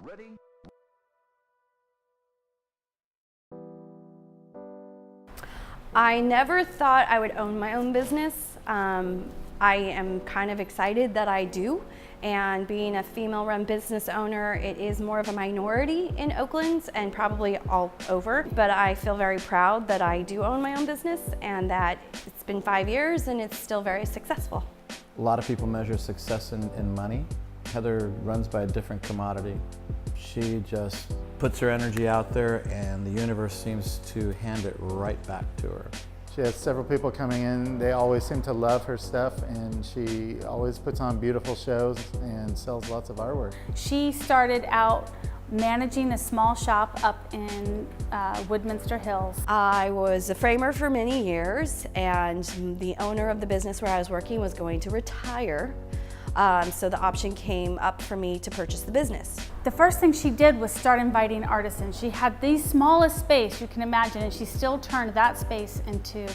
Ready? I never thought I would own my own business. I am kind of excited that I do, and being a female-run business owner, it is more of a minority in Oakland and probably all over, but I feel very proud that I do own my own business and that it's been 5 years and it's still very successful. A lot of people measure success in money. Heather runs by a different commodity. She just puts her energy out there and the universe seems to hand it right back to her. She has several people coming in. They always seem to love her stuff, and she always puts on beautiful shows and sells lots of artwork. She started out managing a small shop up in Woodminster Hills. I was a framer for many years, and the owner of the business where I was working was going to retire. So the option came up for me to purchase the business. The first thing she did was start inviting artisans. She had the smallest space you can imagine, and she still turned that space into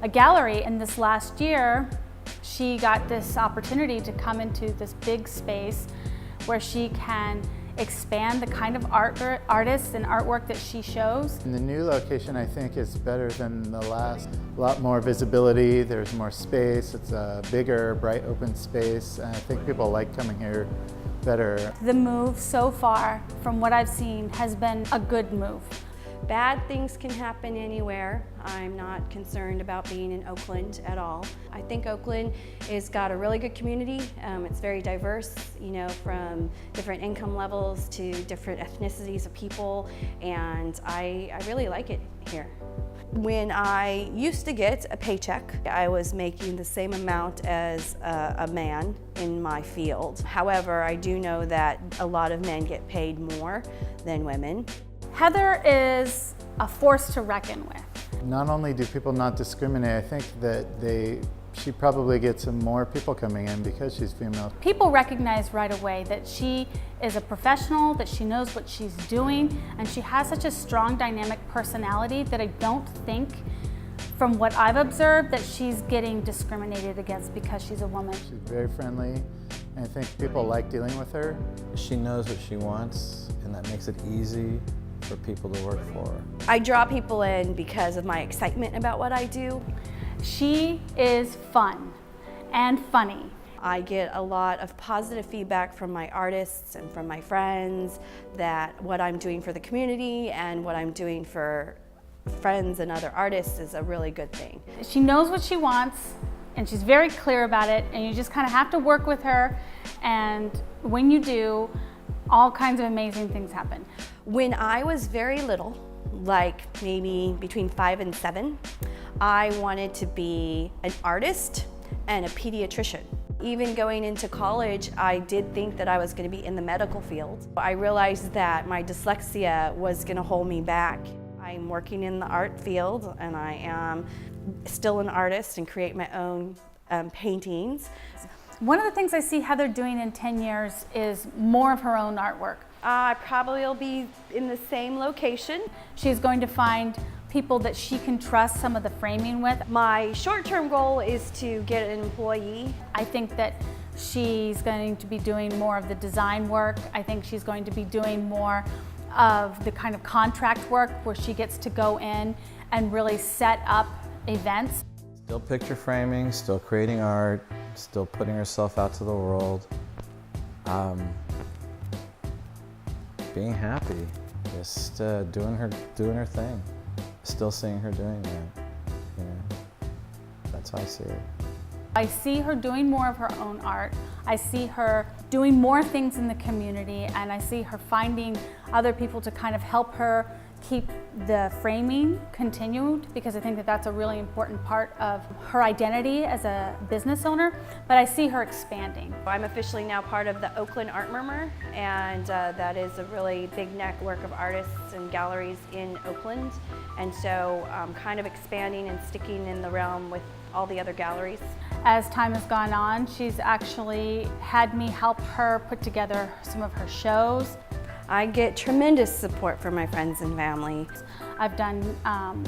a gallery. And this last year, she got this opportunity to come into this big space where she can expand the kind of artists and artwork that she shows. And the new location, I think, is better than the last. A lot more visibility, there's more space, it's a bigger, bright, open space, and I think people like coming here better. The move so far, from what I've seen, has been a good move. Bad things can happen anywhere. I'm not concerned about being in Oakland at all. I think Oakland has got a really good community. It's very diverse, you know, from different income levels to different ethnicities of people, and I really like it here. When I used to get a paycheck, I was making the same amount as a man in my field. However, I do know that a lot of men get paid more than women. Heather is a force to reckon with. Not only do people not discriminate, I think that she probably gets some more people coming in because she's female. People recognize right away that she is a professional, that she knows what she's doing, and she has such a strong dynamic personality that I don't think, from what I've observed, that she's getting discriminated against because she's a woman. She's very friendly, and I think people like dealing with her. She knows what she wants, and that makes it easy for people to work for her. I draw people in because of my excitement about what I do. She is fun and funny. I get a lot of positive feedback from my artists and from my friends that what I'm doing for the community and what I'm doing for friends and other artists is a really good thing. She knows what she wants, and she's very clear about it, and you just kind of have to work with her, and when you do, all kinds of amazing things happen. When I was very little, like maybe between 5 and 7, I wanted to be an artist and a pediatrician. Even going into college, I did think that I was going to be in the medical field. I realized that my dyslexia was going to hold me back. I'm working in the art field, and I am still an artist and create my own paintings. One of the things I see Heather doing in 10 years is more of her own artwork. I probably will be in the same location. She's going to find people that she can trust some of the framing with. My short-term goal is to get an employee. I think that she's going to be doing more of the design work. I think she's going to be doing more of the kind of contract work where she gets to go in and really set up events. Still picture framing, still creating art, still putting herself out to the world. Being happy, just doing her thing. Still seeing her doing that. You know, that's how I see it. I see her doing more of her own art. I see her doing more things in the community, and I see her finding other people to kind of help her keep the framing continued, because I think that that's a really important part of her identity as a business owner, but I see her expanding. I'm officially now part of the Oakland Art Murmur, and that is a really big network of artists and galleries in Oakland, and so I'm kind of expanding and sticking in the realm with all the other galleries. As time has gone on, she's actually had me help her put together some of her shows. I get tremendous support from my friends and family. I've done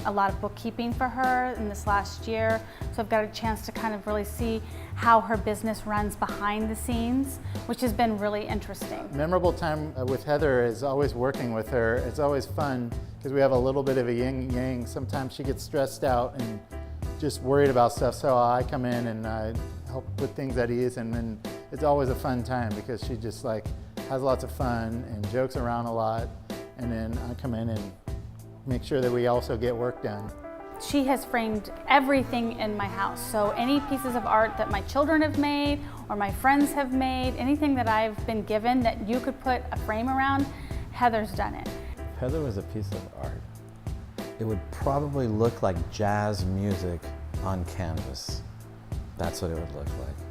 a lot of bookkeeping for her in this last year, so I've got a chance to kind of really see how her business runs behind the scenes, which has been really interesting. Memorable time with Heather is always working with her. It's always fun because we have a little bit of a yin-yang. Sometimes she gets stressed out and just worried about stuff, so I come in and help put things at ease, and then it's always a fun time because she just like has lots of fun and jokes around a lot, and then I come in and make sure that we also get work done. She has framed everything in my house, so any pieces of art that my children have made or my friends have made, anything that I've been given that you could put a frame around, Heather's done it. If Heather was a piece of art, it would probably look like jazz music on canvas. That's what it would look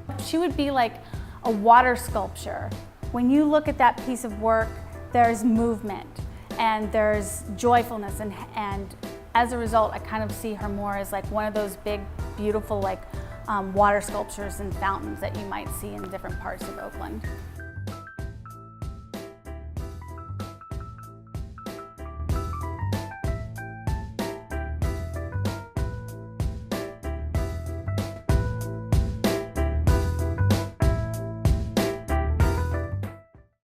like. She would be like a water sculpture. When you look at that piece of work, there's movement and there's joyfulness, and as a result, I kind of see her more as like one of those big, beautiful like water sculptures and fountains that you might see in different parts of Oakland.